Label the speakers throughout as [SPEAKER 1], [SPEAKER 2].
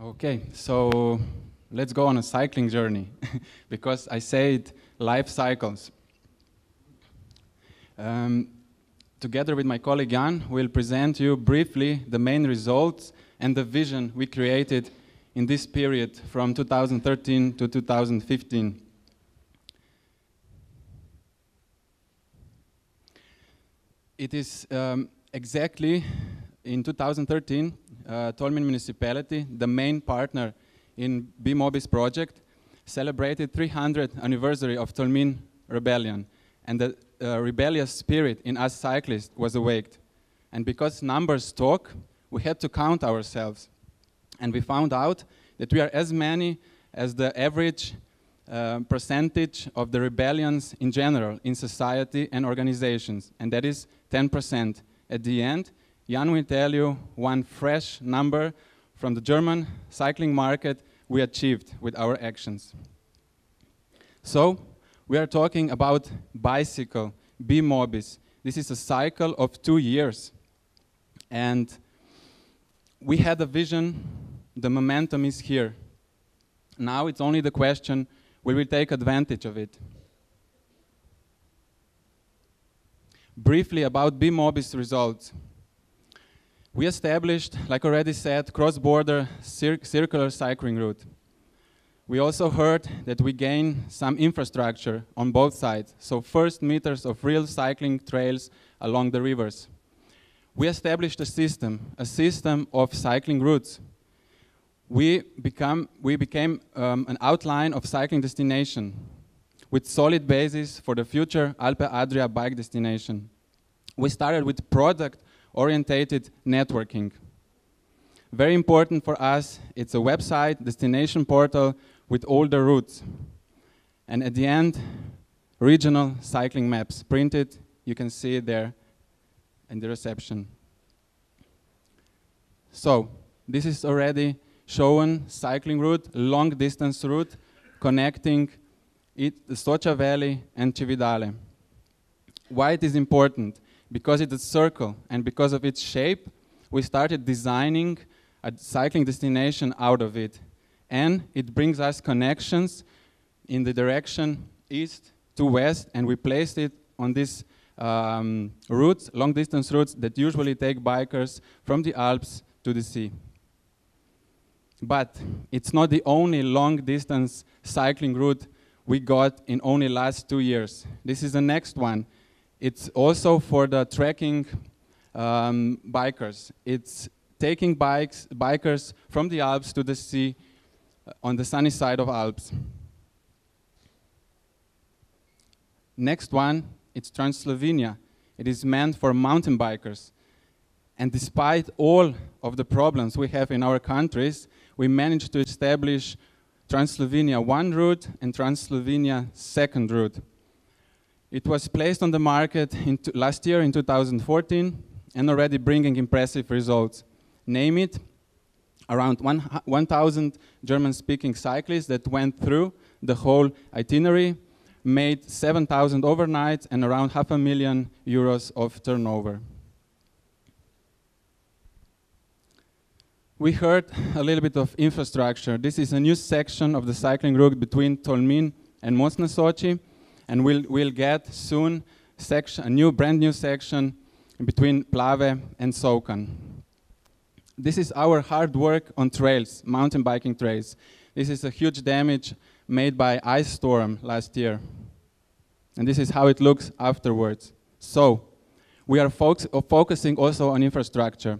[SPEAKER 1] Okay, so let's go on a cycling journey because I said life cycles. Together with my colleague Jan, we'll present you briefly the main results and the vision we created in this period from 2013 to 2015. It is exactly in 2013, Tolmin municipality, the main partner in BMOBI's project, celebrated 300th anniversary of Tolmin rebellion, and the rebellious spirit in us cyclists was awaked. And because numbers talk, we had to count ourselves. And we found out that we are as many as the average percentage of the rebellions in general in society and organizations, and that is 10%. At the end, Jan will tell you one fresh number from the German cycling market we achieved with our actions. So, we are talking about bicycle, BMOBIs. This is a cycle of 2 years. And we had a vision, the momentum is here. Now it's only the question, will we take advantage of it? Briefly about BMOBI's results. We established, like already said, cross-border circular cycling route. We also heard that we gain some infrastructure on both sides, so first meters of real cycling trails along the rivers. We established a system of cycling routes. We became an outline of cycling destination with solid basis for the future Alpe Adria bike destination. We started with product-orientated networking. Very important for us, it's a website, destination portal with all the routes. And at the end, regional cycling maps printed, you can see it there in the reception. So, this is already shown cycling route, long distance route, connecting the Socia Valley and Cividale. Why it is important? Because it's a circle, and because of its shape, we started designing a cycling destination out of it. And it brings us connections in the direction east to west, and we placed it on these routes, long distance routes that usually take bikers from the Alps to the sea. But it's not the only long distance cycling route we got in only last 2 years. This is the next one. It's also for the trekking bikers. It's taking bikers from the Alps to the sea on the sunny side of Alps. Next one, it's Trans-Slovenia. It is meant for mountain bikers. And despite all of the problems we have in our countries, we managed to establish Trans-Slovenia 1 route and Trans-Slovenia 2nd route. It was placed on the market last year in 2014 and already bringing impressive results. Name it, around 1,000 German-speaking cyclists that went through the whole itinerary, made 7,000 overnights and around €500,000 of turnover. We heard a little bit of infrastructure. This is a new section of the cycling route between Tolmin and Mostna Sochi, and we'll get soon a brand new section between Plave and Soukan. This is our hard work on trails, mountain biking trails. This is a huge damage made by ice storm last year. And this is how it looks afterwards. So, we are focusing also on infrastructure.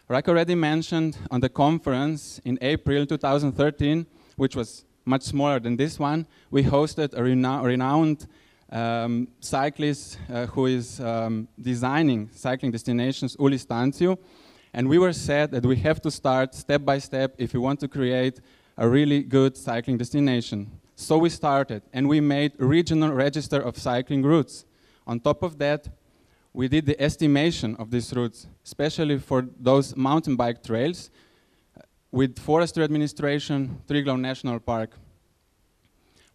[SPEAKER 1] Like already mentioned on the conference in April 2013, which was much smaller than this one, we hosted a renowned cyclist who is designing cycling destinations, Uli Stanciu. And we were said that we have to start step by step if we want to create a really good cycling destination. So we started, and we made a regional register of cycling routes. On top of that, we did the estimation of these routes, especially for those mountain bike trails, with Forestry Administration, Triglav National Park.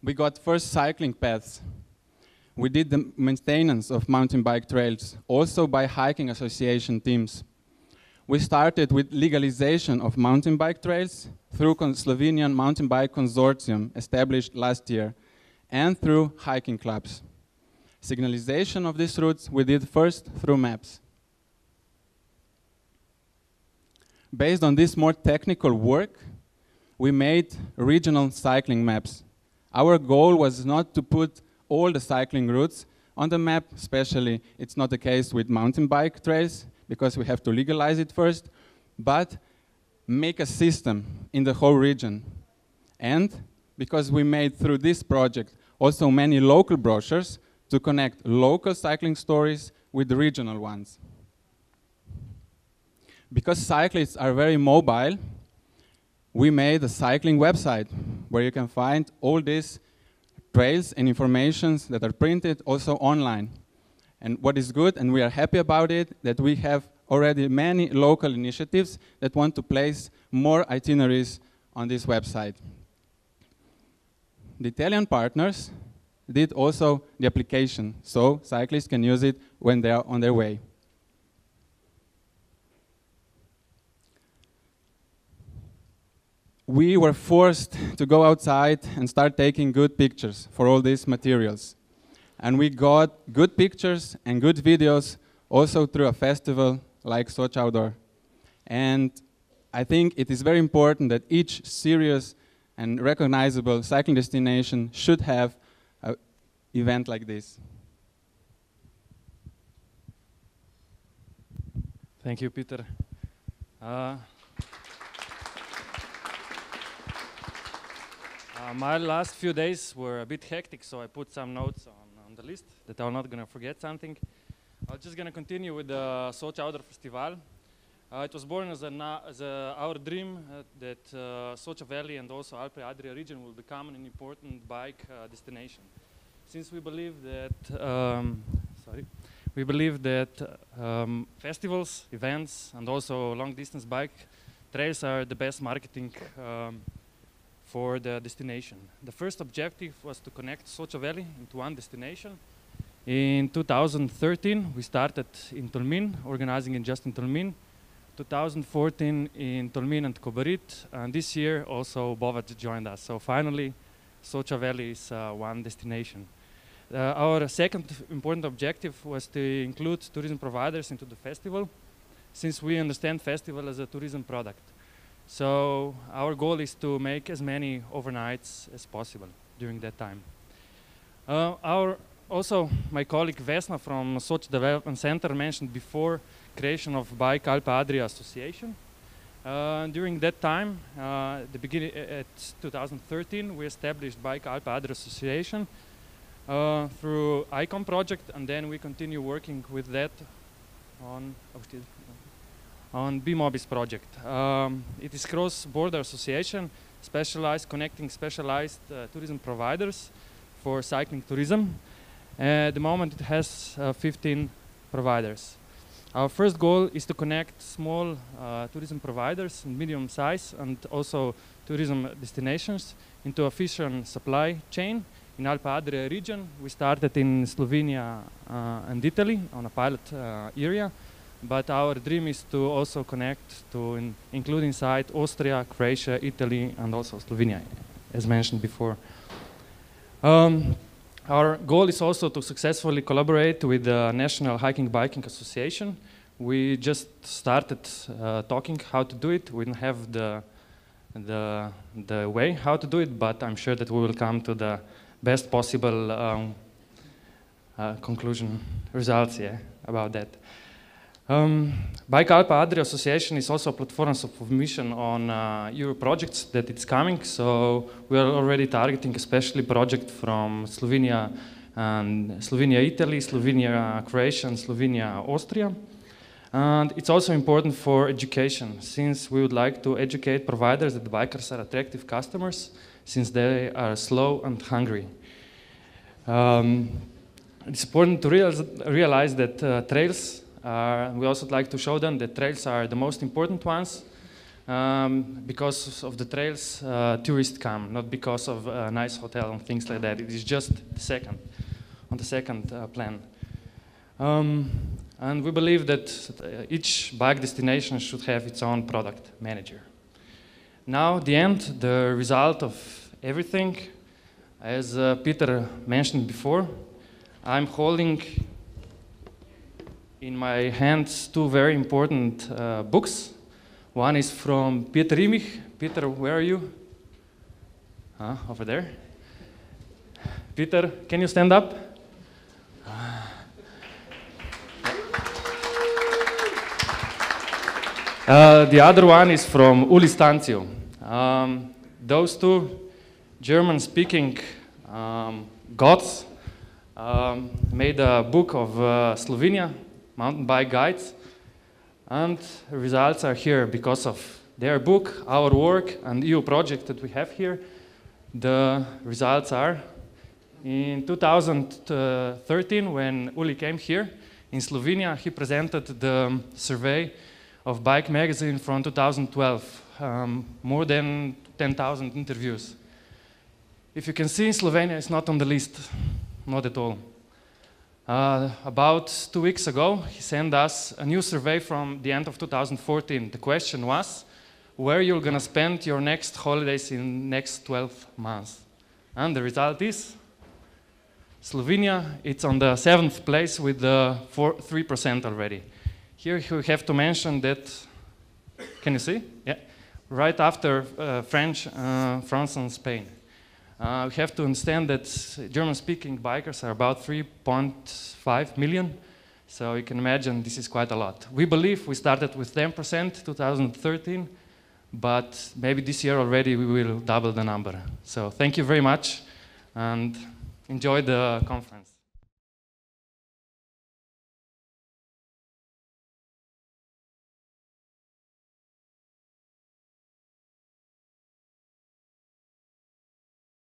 [SPEAKER 1] We got first cycling paths. We did the maintenance of mountain bike trails, also by hiking association teams. We started with legalization of mountain bike trails, through Slovenian mountain bike consortium established last year, and through hiking clubs. Signalization of these routes we did first through maps. Based on this more technical work, we made regional cycling maps. Our goal was not to put all the cycling routes on the map, especially it's not the case with mountain bike trails, because we have to legalize it first, but make a system in the whole region. And because we made through this project also many local brochures to connect local cycling stories with the regional ones. Because cyclists are very mobile, we made a cycling website where you can find all these trails and informations that are printed also online. And what is good, and we are happy about it, that we have already many local initiatives that want to place more itineraries on this website. The Italian partners did also the application, so cyclists can use it when they are on their way. We were forced to go outside and start taking good pictures for all these materials. And we got good pictures and good videos also through a festival like Sochi Outdoor. And I think it is very important that each serious and recognizable cycling destination should have an event like this.
[SPEAKER 2] Thank you, Peter. My last few days were a bit hectic, so I put some notes on the list that I'm not going to forget something. I'm just going to continue with the Sochi Outdoor Festival. It was born as our dream that Sochi Valley and also Alpe Adria region will become an important bike destination. Since we believe that festivals, events, and also long-distance bike trails are the best marketing for the destination. The first objective was to connect Sochi Valley into one destination. In 2013, we started in Tolmin, organizing in Tolmin. 2014 in Tolmin and Kobarid, and this year also Bovac joined us. So finally, Sochi Valley is one destination. Our second important objective was to include tourism providers into the festival, since we understand festival as a tourism product. So our goal is to make as many overnights as possible during that time. Also, my colleague Vesna from Sochi Development Center mentioned before creation of Bike Alpe Adria Association. During that time, at 2013, we established Bike Alpe Adria Association through ICOM project, and then we continue working with that on BMOBIS project. It is cross-border association connecting specialized tourism providers for cycling tourism. At the moment it has 15 providers. Our first goal is to connect small tourism providers, medium size, and also tourism destinations into a efficient supply chain. In Alpe Adria region, we started in Slovenia and Italy on a pilot area. But our dream is to also connect to include inside Austria, Croatia, Italy, and also Slovenia, as mentioned before. Our goal is also to successfully collaborate with the National Hiking Biking Association. We just started talking how to do it. We don't have the way how to do it, but I'm sure that we will come to the best possible conclusion results about that. Bike Alpe Adria Association is also a platform of submission on Euro projects that it's coming. So we are already targeting especially project from Slovenia, Italy, Slovenia, Croatia, and Slovenia, Austria. And it's also important for education, since we would like to educate providers that the bikers are attractive customers, since they are slow and hungry. It's important to realize that trails we also like to show them that trails are the most important ones. Because of the trails, tourists come, not because of a nice hotel and things like that. It is just on the second plan. And we believe that each bike destination should have its own product manager. Now, the end, the result of everything, as Peter mentioned before, I'm holding in my hands two very important books. One is from Peter Imich. Peter, where are you? Over there. Peter, can you stand up? The other one is from Uli Stancio. Those two German-speaking gods made a book of Slovenia, mountain bike guides, and results are here because of their book, our work, and EU project that we have here. The results are in 2013, when Uli came here in Slovenia, he presented the survey of Bike Magazine from 2012, more than 10,000 interviews. If you can see, Slovenia is not on the list, not at all. About 2 weeks ago, he sent us a new survey from the end of 2014. The question was, where you're gonna spend your next holidays in next 12 months? And the result is, Slovenia, it's on the 7th place with 3% already. Here you have to mention that, can you see? Yeah, right after France and Spain. We have to understand that German-speaking bikers are about 3.5 million, so you can imagine this is quite a lot. We believe we started with 10% 2013, but maybe this year already we will double the number. So thank you very much, and enjoy the conference.